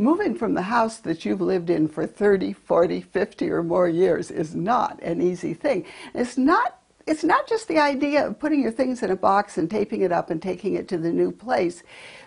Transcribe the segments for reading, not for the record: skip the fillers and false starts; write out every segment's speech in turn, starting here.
Moving from the house that you've lived in for 30, 40, 50 or more years is not an easy thing. It's not just the idea of putting your things in a box and taping it up and taking it to the new place.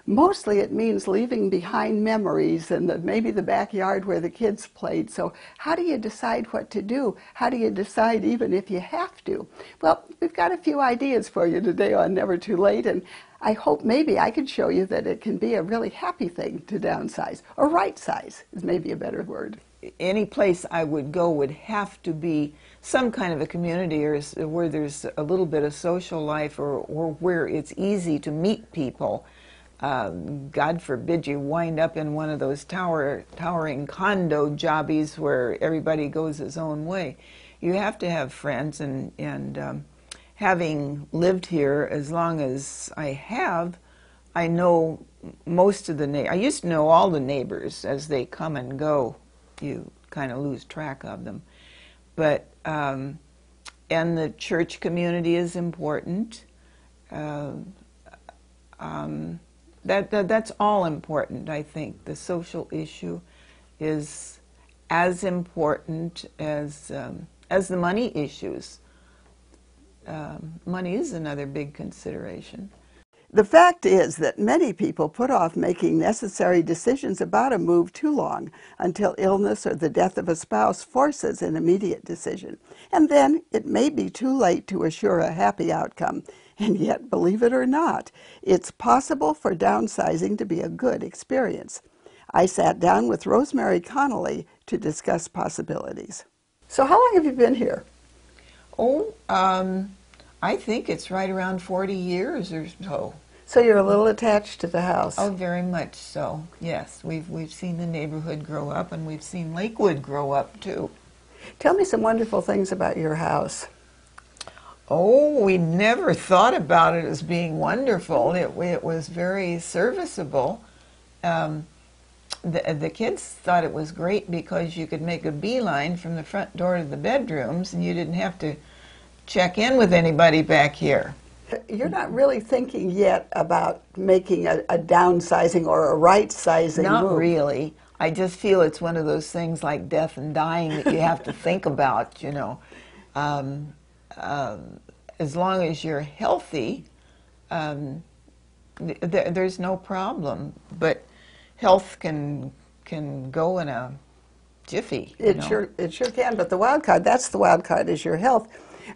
Mostly it means leaving behind memories and maybe the backyard where the kids played. So how do you decide what to do? How do you decide even if you have to? Well, we've got a few ideas for you today on Never Too Late, and I hope maybe I could show you that it can be a really happy thing to downsize, or right size is maybe a better word. Any place I would go would have to be some kind of a community or where there's a little bit of social life, or where it's easy to meet people. God forbid you wind up in one of those towering condo jobbies where everybody goes his own way. You have to have friends, and having lived here as long as I have, I know most of the neighbors. I used to know all the neighbors. As they come and go, you kind of lose track of them. But and the church community is important. That's all important. I think the social issue is as important as the money issues. Money is another big consideration. The fact is that many people put off making necessary decisions about a move too long until illness or the death of a spouse forces an immediate decision. And then it may be too late to assure a happy outcome. And yet, believe it or not, it's possible for downsizing to be a good experience. I sat down with Rosemary Connolly to discuss possibilities. So how long have you been here? Oh, I think it's right around 40 years or so. So you're a little attached to the house. Oh, very much so. Yes, we've seen the neighborhood grow up, and we've seen Lakewood grow up too. Tell me some wonderful things about your house. Oh, we never thought about it as being wonderful. It was very serviceable. The kids thought it was great because you could make a beeline from the front door to the bedrooms, and you didn't have to check in with anybody back here. You're not really thinking yet about making a downsizing or a right-sizing move. Not really. I just feel it's one of those things like death and dying that you have to think about, you know. As long as you're healthy, there's no problem. But health can go in a jiffy. It sure can. But the wild card, that's the wild card, is your health.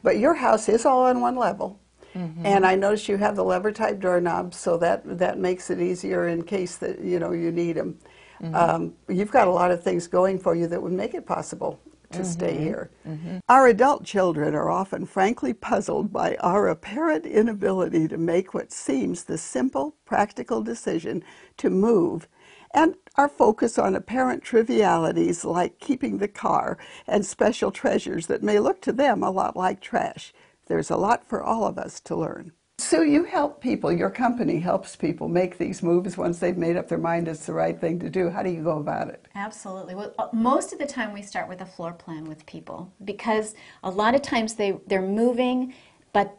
But your house is all on one level. Mm-hmm. And I notice you have the lever type doorknobs, so that makes it easier in case that you need them. Mm-hmm. You've got a lot of things going for you that would make it possible to stay here. Mm-hmm. Our adult children are often frankly puzzled by our apparent inability to make what seems the simple, practical decision to move, and our focus on apparent trivialities like keeping the car and special treasures that may look to them a lot like trash. There's a lot for all of us to learn. Sue, you help people, your company helps people make these moves once they've made up their mind it's the right thing to do. How do you go about it? Absolutely. Well, most of the time we start with a floor plan with people, because a lot of times they're moving, but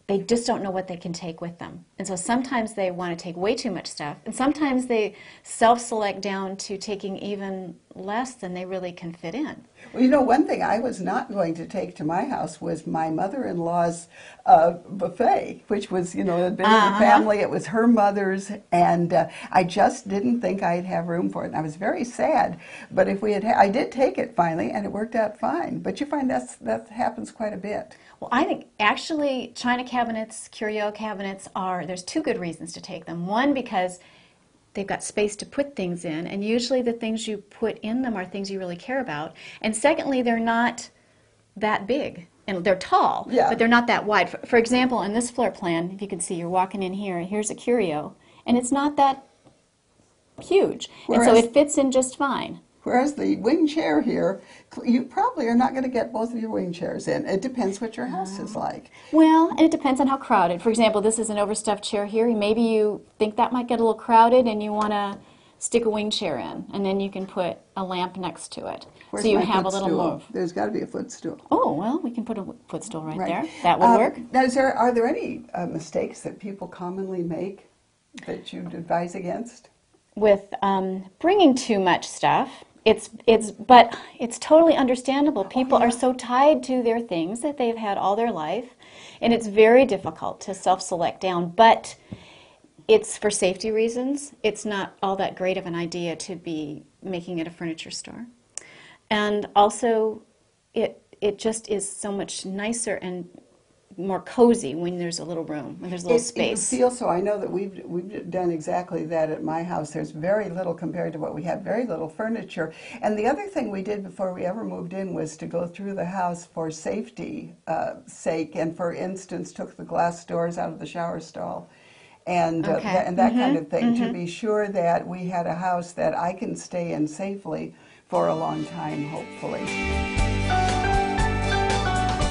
they just don't know what they can take with them. And so sometimes they want to take way too much stuff, and sometimes they self-select down to taking even less than they really can fit in. Well, one thing I was not going to take to my house was my mother-in-law's buffet, which was, had been in the family. It was her mother's, and I just didn't think I'd have room for it. And I was very sad. But if we had, I did take it finally, and it worked out fine. But you find that happens quite a bit. Well, I think actually china cabinets, curio cabinets there's two good reasons to take them. One, because they've got space to put things in, and usually the things you put in them are things you really care about. And secondly, they're not that big. And they're tall, but they're not that wide. For example, in this floor plan, if you can see, you're walking in here, here's a curio, and it's not that huge. And so it fits in just fine. Whereas the wing chair here, you probably are not going to get both of your wing chairs in. It depends what your house is like. Well, and it depends on how crowded. For example, this is an overstuffed chair here. Maybe you think that might get a little crowded and you want to stick a wing chair in, and then you can put a lamp next to it. Where's so you my have a little footstool? move. There's got to be a footstool. Oh, well, we can put a footstool right there. That would work. Now, are there any mistakes that people commonly make that you'd advise against? bringing too much stuff. But it's totally understandable. People are so tied to their things that they've had all their life, and it's very difficult to self-select down. But it's for safety reasons. It's not all that great of an idea to be making it a furniture store, and also it just is so much nicer and more cozy when there's a little room, when there's a little space. You feel so. I know that we've done exactly that at my house. There's very little compared to what we have, very little furniture. And the other thing we did before we ever moved in was to go through the house for safety sake, and for instance, took the glass doors out of the shower stall. And, and that kind of thing, to be sure that we had a house that I can stay in safely for a long time, hopefully.